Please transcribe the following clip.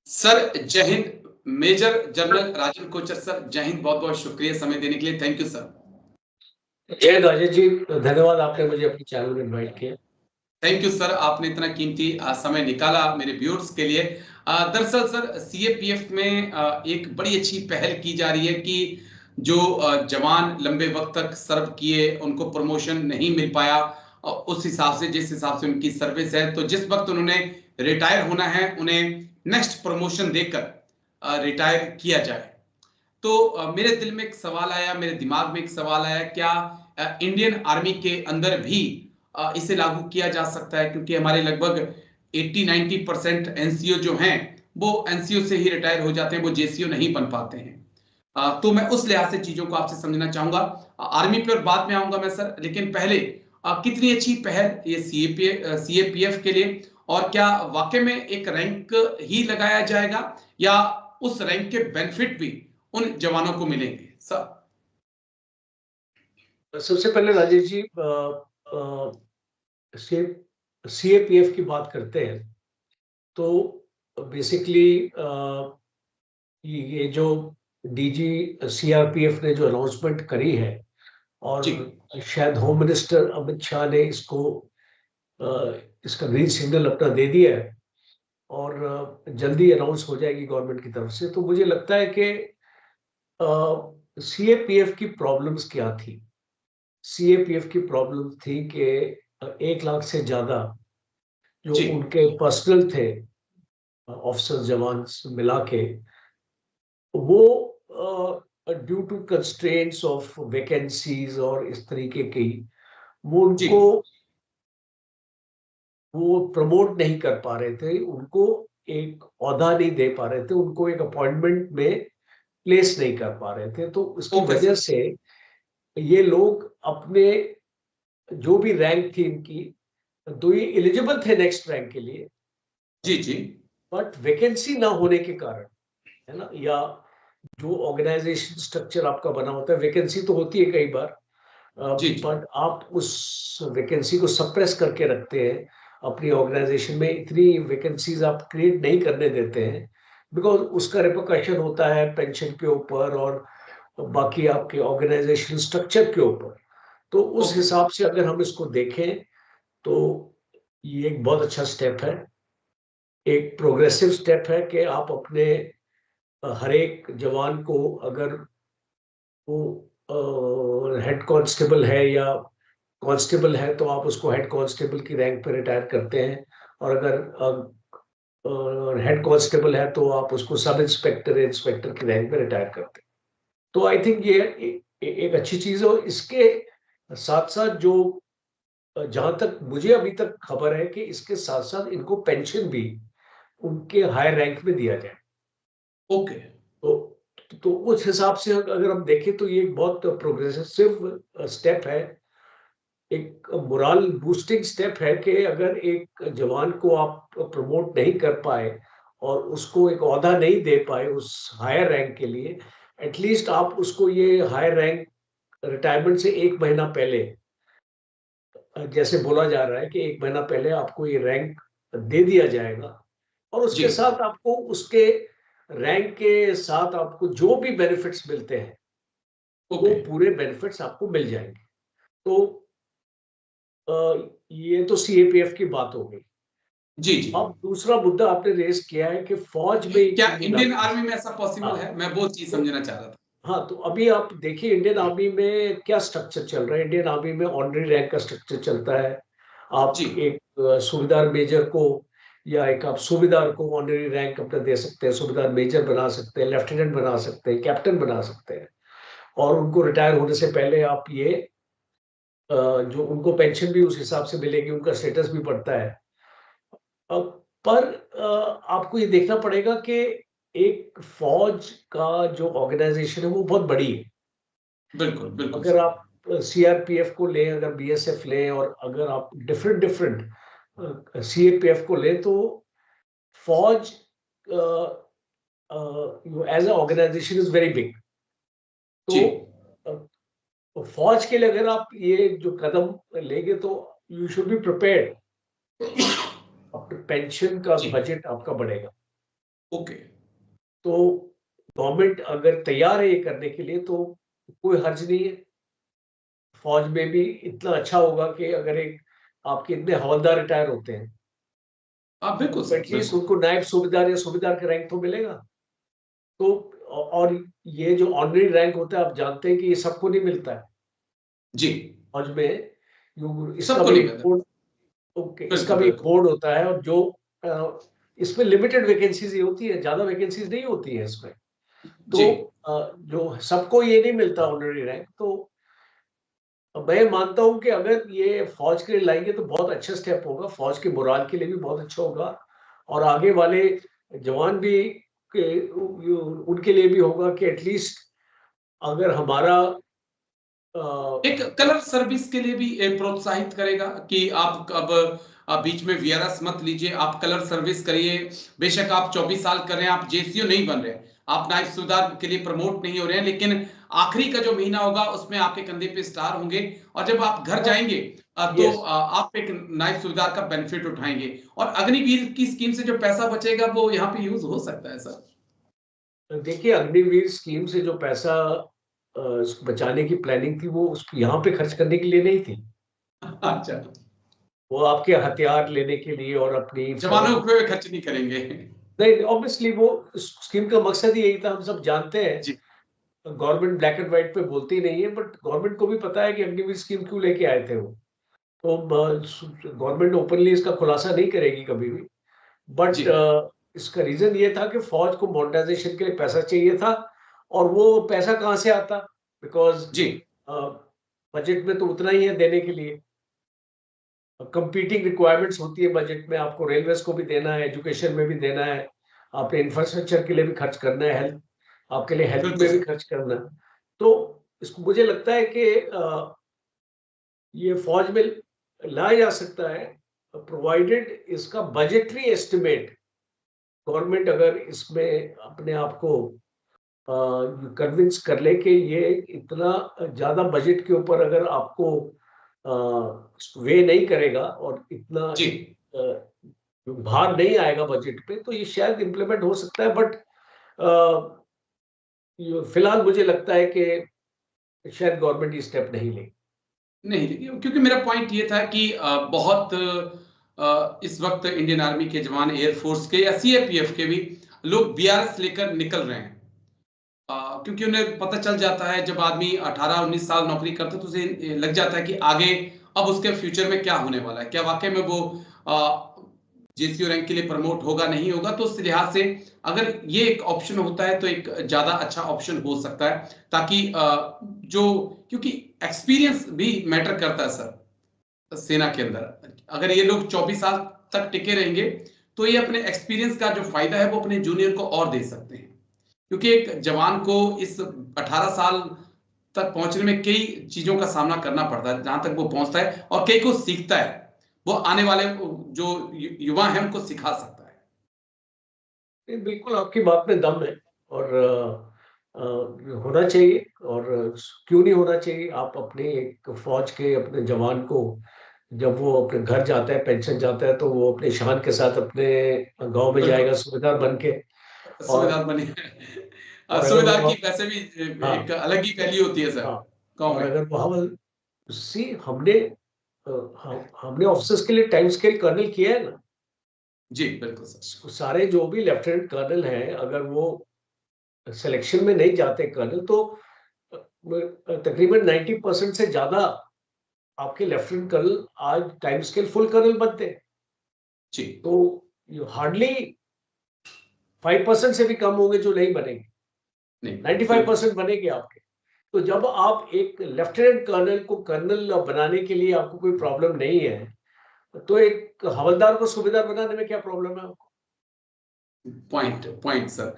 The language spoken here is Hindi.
सर जय हिंद। मेजर जनरल राजन कोचर सर, जय हिंद। बहुत बहुत शुक्रिया समय देने के लिए। Thank you sir. जय राजेश जी, धन्यवाद आपने मुझे अपने चैनल में इनवाइट किया। थैंक यू सर, आपने इतना कीमती समय निकाला मेरे व्यूअर्स के लिए। दरअसल सर सीएपीएफ में एक बड़ी अच्छी पहल की जा रही है कि जो जवान लंबे वक्त तक सर्व किए उनको प्रमोशन नहीं मिल पाया, उस हिसाब से जिस हिसाब से उनकी सर्विस है, तो जिस वक्त उन्होंने रिटायर होना है उन्हें नेक्स्ट प्रमोशन देकर रिटायर किया जाए। तो मेरे दिल में एक सवाल आया, मेरे दिमाग में एक सवाल आया, क्या इंडियन आर्मी के अंदर भी इसे लागू किया जा सकता है? क्योंकि हमारे लगभग 80-90% एनसीओ जो हैं वो एनसीओ से ही रिटायर हो जाते हैं, वो जेसीओ नहीं बन पाते हैं। तो मैं उस लिहाज से चीजों को आपसे समझना चाहूंगा। आर्मी पे और बाद में आऊंगा मैं सर, लेकिन पहले कितनी अच्छी पहल ये सीएपीएफ के लिए, और क्या वाकई में एक रैंक ही लगाया जाएगा या उस रैंक के बेनिफिट भी उन जवानों को मिलेंगे सर? सबसे पहले राजेश जी, सीएपीएफ की बात करते हैं तो बेसिकली ये जो डीजी सीआरपीएफ ने जो अनाउंसमेंट करी है, और शायद होम मिनिस्टर अमित शाह ने इसका ग्रीन सिग्नल अपना दे दिया है और जल्दी अनाउंस हो जाएगी गवर्नमेंट की तरफ से। तो मुझे लगता है कि सीएपीएफ की प्रॉब्लम्स क्या थी। सीएपीएफ की प्रॉब्लम थी कि 1 लाख से ज्यादा जो उनके पर्सनल थे ऑफिसर जवान मिला के, वो due to constraints of vacancies और इस तरीके की वो प्रमोट नहीं कर पा रहे थे, उनको एक ओहदा नहीं दे पा रहे थे, उनको एक अपॉइंटमेंट में प्लेस नहीं कर पा रहे थे। तो इसकी वजह से ये लोग अपने जो भी रैंक थी इनकी, तो ये एलिजिबल थे नेक्स्ट रैंक के लिए, जी, बट वैकेंसी ना होने के कारण, है ना, या जो ऑर्गेनाइजेशन स्ट्रक्चर आपका बना होता है, वैकेंसी तो होती है कई बार, बट आप उस वैकेंसी को सप्रेस करके रखते हैं, अपनी ऑर्गेनाइजेशन में इतनी वैकेंसीज आप क्रिएट नहीं करने देते हैं, बिकॉज उसका रिपोर्कशन होता है पेंशन के ऊपर और बाकी आपके ऑर्गेनाइजेशन स्ट्रक्चर के ऊपर। तो उस हिसाब से अगर हम इसको देखें तो ये एक बहुत अच्छा स्टेप है, एक प्रोग्रेसिव स्टेप है कि आप अपने हर एक जवान को, अगर वो हेड कांस्टेबल है या कांस्टेबल है, तो आप उसको हेड कांस्टेबल की रैंक पे रिटायर करते हैं, और अगर हेड कांस्टेबल है तो आप उसको सब इंस्पेक्टर इंस्पेक्टर की रैंक पे रिटायर करते हैं। तो आई थिंक ये एक अच्छी चीज है। और इसके साथ साथ जो, जहां तक मुझे अभी तक खबर है, कि इसके साथ साथ इनको पेंशन भी उनके हायर रैंक में दिया जाए। ओके। तो उस हिसाब से अगर हम देखें तो ये एक बहुत प्रोग्रेसिव स्टेप है, एक मोरल बूस्टिंग स्टेप है, कि अगर एक जवान को आप प्रमोट नहीं कर पाए और उसको एक ओहदा नहीं दे पाए उस हायर रैंक के लिए, एटलीस्ट आप उसको ये हायर रैंक रिटायरमेंट से 1 महीना पहले, जैसे बोला जा रहा है कि 1 महीना पहले आपको ये रैंक दे दिया जाएगा, और उसके साथ आपको उसके रैंक के साथ आपको जो भी बेनिफिट्स मिलते हैं, वो पूरे बेनिफिट्स आपको मिल जाएंगे। तो ये तो सीएपीएफ की बात हो गई। जी। अब दूसरा मुद्दा आपने रेस किया है कि फौज में क्या इंडियन आर्मी में ऐसा पॉसिबल है? मैं वो चीज समझना चाह रहा था। हाँ, तो अभी आप देखिए इंडियन आर्मी में क्या स्ट्रक्चर चल रहा है। इंडियन आर्मी में ऑनरी रैंक का स्ट्रक्चर चलता है। आप एक सूबेदार मेजर को, या एक आप सूबेदार को ऑनरी रैंक अपना दे सकते हैं, सूबेदार मेजर बना सकते हैं, लेफ्टिनेंट बना सकते हैं, कैप्टन बना सकते हैं, और उनको रिटायर होने से पहले आप ये जो उनको पेंशन भी उस हिसाब से मिलेगी, उनका स्टेटस भी बढ़ता है। पर आपको ये देखना पड़ेगा कि एक फौज का जो ऑर्गेनाइजेशन है वो बहुत बड़ी है। बिल्कुल अगर आप सीआरपीएफ को लें, अगर बीएसएफ लें, और अगर आप डिफरेंट डिफरेंट सीएपीएफ को लें, तो फौज as a organization is very big. तो फौज के लिए अगर आप ये जो कदम लेंगे तो you should be prepared, pension का बजट आपका बढ़ेगा। ओके। तो गवर्नमेंट अगर तैयार है ये करने के लिए तो कोई हर्ज नहीं है। फौज में भी इतना अच्छा होगा कि अगर एक आपके इतने हवलदार रिटायर होते हैं हाँ, तो बिल्कुल सर, एटलीस्ट बिल्कुल। उनको नायब सूबेदार या सूबेदार का रैंक तो मिलेगा। तो और ये जो ऑनरी रैंक होता है आप जानते हैं कि ये सबको नहीं मिलता है जी, फौज में। इसका सबको भी नहीं एक मिलता। बोर्ड, ओके, इसका बिल्कुल, भी एक बिल्कुल। बोर्ड होता है और जो इसमें लिमिटेड वैकेंसीज ही होती है, ज्यादा वैकेंसीज नहीं होती है इसमें। जी, तो जो सबको ये नहीं मिलता ऑनरी रैंक। तो मैं मानता हूं कि अगर ये फौज के लिए लाएंगे तो बहुत अच्छा स्टेप होगा, फौज के मोराल के लिए भी बहुत अच्छा होगा और आगे वाले जवान भी उनके लिए भी होगा कि एटलीस्ट अगर हमारा एक कलर सर्विस के लिए भी प्रोत्साहित करेगा कि आप अब बीच में वीआरएस मत लीजिए, आप कलर सर्विस करिए। बेशक आप 24 साल कर रहे हैं, आप जेसीओ नहीं बन रहे हैं, आप नायब सूबेदार के लिए प्रमोट नहीं हो रहे हैं, लेकिन आखिरी का जो महीना होगा उसमें आपके कंधे पे स्टार होंगे और जब आप घर जाएंगे तो यस, आप एक नायब सूबेदार का बेनिफिट उठाएंगे और अग्निवीर की स्कीम से जो पैसा बचेगा वो यहाँ पे यूज हो सकता है सर। देखिए अग्निवीर स्कीम से जो पैसा उसको बचाने की प्लानिंग थी वो उस यहाँ पे खर्च करने के लिए नहीं थी। अच्छा, वो आपके हथियार लेने के लिए और अपनी फौज। जवानों पे खर्च नहीं करेंगे। नहीं, ऑब्वियसली वो स्कीम का मकसद ही यही था, हम सब जानते हैं। जी, गवर्नमेंट ब्लैक एंड व्हाइट पे बोलती नहीं है, बट गवर्नमेंट को भी पता है कि अग्निवीर स्कीम क्यों लेके आए थे वो। तो गवर्नमेंट ओपनली इसका खुलासा नहीं करेगी कभी भी, जी, बट इसका रीजन ये था कि फौज को मॉडर्नाइजेशन के लिए पैसा चाहिए था और वो पैसा कहाँ से आता, बिकॉज जी, बजट में तो उतना ही है देने के लिए। कंपीटिंग रिक्वायरमेंट्स होती है बजट में, आपको रेलवेज को भी देना है, एजुकेशन में भी देना है, आपने इंफ्रास्ट्रक्चर के लिए भी खर्च करना है, हेल्थ आपके लिए हेल्थ बिल्कुल में भी सर। खर्च करना है। तो इसको मुझे लगता है कि ये फौज में लाया जा सकता है प्रोवाइडेड इसका बजटरी एस्टिमेट गवर्नमेंट अगर इसमें अपने आप को कन्विंस कर ले कि ये इतना ज्यादा बजट के ऊपर अगर आपको वे नहीं करेगा और इतना जी, भार नहीं आएगा बजट पे तो ये शायद इम्प्लीमेंट हो सकता है। बट फिलहाल मुझे लगता है कि शायद गवर्नमेंट ये स्टेप नहीं लेगी। नहीं देखिए, क्योंकि मेरा पॉइंट ये था कि बहुत इस वक्त इंडियन आर्मी के जवान, एयरफोर्स के या सीआरपीएफ के भी लोग बीआरएस लेकर निकल रहे हैं। क्योंकि उन्हें पता चल जाता है जब आदमी 18-19 साल नौकरी करता है तो उसे लग जाता है कि आगे अब उसके फ्यूचर में क्या होने वाला है, क्या वाकई में वो जेसीओ रैंक के लिए प्रमोट होगा नहीं होगा। तो उस लिहाज से अगर ये एक ऑप्शन होता है तो एक ज्यादा अच्छा ऑप्शन हो सकता है, ताकि जो, क्योंकि एक्सपीरियंस भी मैटर करता है सर सेना के अंदर। अगर ये लोग 24 साल तक टिके रहेंगे तो ये अपने एक्सपीरियंस का जो फायदा है वो अपने जूनियर को और दे सकते हैं, क्योंकि एक जवान को इस 18 साल तक पहुंचने में कई चीजों का सामना करना पड़ता है जहां तक वो पहुंचता है, और कई को सीखता है, वो आने वाले जो युवा हैं उनको सिखा सकता है। बिल्कुल आपकी बात में दम है और होना चाहिए। और क्यों नहीं होना चाहिए, आप अपने एक फौज के अपने जवान को जब वो अपने घर जाता है, पेंशन जाता है, तो वो अपने शान के साथ अपने गांव में बिल्कुल, जाएगा सूबेदार बन के। और सूबेदार बने। अगर सूबेदार वो, की वैसे भी एक हाँ, अलग ही वैल्यू होती है सर हाँ, गांव और में। अगर वो सी हमने हमने ऑफिसर्स के लिए टाइम स्केल कर्नल किया है ना। जी, बिल्कुल सर। सारे जो भी लेफ्टिनेंट कर्नल हैं अगर वो सिलेक्शन में नहीं जाते कर्नल तो तकरीबन 90% से ज्यादा आपके लेफ्टिनेंट कर्नल आज टाइम स्केल फुल कर्नल बनते हैं। जी, तो यू हार्डली 5% से भी कम होंगे जो नहीं बनेंगे, नहीं, बिल्कुल 95% सर। बनेंगे आपके। तो जब आप एक लेफ्टिनेंट कर्नल को कर्नल बनाने के लिए आपको कोई प्रॉब्लम नहीं है तो एक हवलदार को सूबेदार बनाने में क्या प्रॉब्लम है आपको? Point point sir.